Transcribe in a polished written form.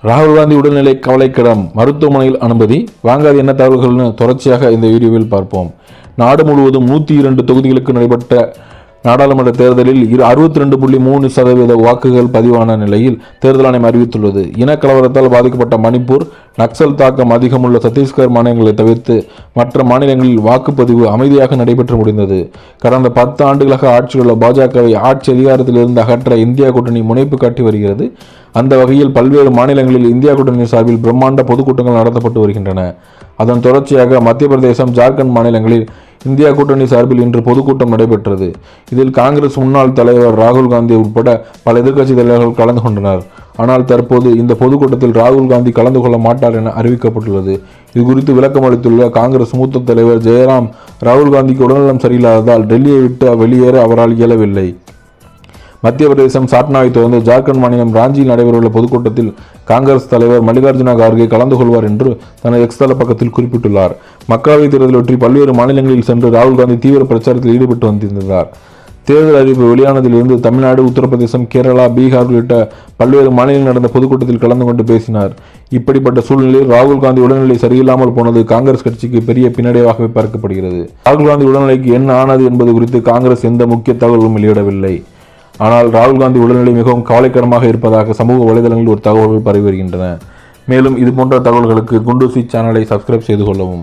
ராகுல் காந்தி உடல்நிலை கவலைக்கிடம், மருத்துவமனையில் அனுமதி. வாங்க அது என்ன தகவல்கள்னு தொடர்ச்சியாக இந்த வீடியோவில் பார்ப்போம். நாடு முழுவதும் 102 தொகுதிகளுக்கு நடைபெற்ற நாடாளுமன்ற தேர்தலில் 62.3% வாக்குகள் பதிவான நிலையில் தேர்தல் ஆணையம் அறிவித்துள்ளது. இனக்கலவரத்தால் பாதிக்கப்பட்ட மணிப்பூர், நக்சல் தாக்கம் அதிகமுள்ள சத்தீஸ்கர் மாநிலங்களை தவிர்த்து மற்ற மாநிலங்களில் வாக்குப்பதிவு அமைதியாக நடைபெற்று முடிந்தது. கடந்த 10 ஆண்டுகளாக ஆட்சியில் உள்ள பாஜகவை ஆட்சி அதிகாரத்தில் இருந்து அகற்ற இந்தியா கூட்டணி முனைப்பு காட்டி வருகிறது. அந்த வகையில் பல்வேறு மாநிலங்களில் இந்தியா கூட்டணி சார்பில் பிரம்மாண்ட பொதுக்கூட்டங்கள் நடத்தப்பட்டு வருகின்றன. அதன் தொடர்ச்சியாக மத்திய பிரதேசம், ஜார்க்கண்ட் மாநிலங்களில் இந்தியா கூட்டணி சார்பில் இன்று பொதுக்கூட்டம் நடைபெற்றது. இதில் காங்கிரஸ் முன்னாள் தலைவர் ராகுல் காந்தி உட்பட பல எதிர்க்கட்சி தலைவர்கள் கலந்து கொண்டனர். ஆனால் தற்போது இந்த பொதுக்கூட்டத்தில் ராகுல் காந்தி கலந்து கொள்ள மாட்டார் என அறிவிக்கப்பட்டுள்ளது. இது குறித்து விளக்கம் அளித்துள்ள காங்கிரஸ் மூத்த தலைவர் ஜெயராம், ராகுல் காந்திக்கு உடல்நலம் சரியில்லாததால் டெல்லியை விட்டு வெளியேற அவரால் இயலவில்லை. மத்திய பிரதேசம் சாட்னாவை தொடர்ந்து ஜார்க்கண்ட் மாநிலம் ராஞ்சியில் நடைபெறவுள்ள பொதுக்கூட்டத்தில் காங்கிரஸ் தலைவர் மல்லிகார்ஜுன கார்கே கலந்து கொள்வார் என்று தனது எக்ஸ் தள பக்கத்தில் குறிப்பிட்டுள்ளார். மக்களவைத் தேர்தலொற்றி பல்வேறு மாநிலங்களில் சென்று ராகுல் காந்தி தீவிர பிரச்சாரத்தில் ஈடுபட்டு வந்திருந்தார். தேர்தல் அறிவிப்பு வெளியானதிலிருந்து தமிழ்நாடு, உத்தரப்பிரதேசம், கேரளா, பீகார் உள்ளிட்ட பல்வேறு மாநிலங்களில் நடந்த பொதுக்கூட்டத்தில் கலந்து கொண்டு பேசினார். இப்படிப்பட்ட சூழ்நிலையில் ராகுல் காந்தி உடல்நிலை சரியில்லாமல் போனது காங்கிரஸ் கட்சிக்கு பெரிய பின்னடைவாகவே பார்க்கப்படுகிறது. ராகுல் காந்தி உடல்நிலைக்கு என்ன ஆனது என்பது குறித்து காங்கிரஸ் எந்த முக்கிய தகவலும் வெளியிடவில்லை. ஆனால் ராகுல் காந்தி உடல்நிலை மிகவும் கவலைக்கிடமாக இருப்பதாக சமூக வலைதளங்களில் ஒரு தகவல்கள் பரவி வருகின்றன. மேலும் இது போன்ற தகவல்களுக்கு குண்டூசி சேனலை சப்ஸ்கிரைப் செய்து கொள்ளவும்.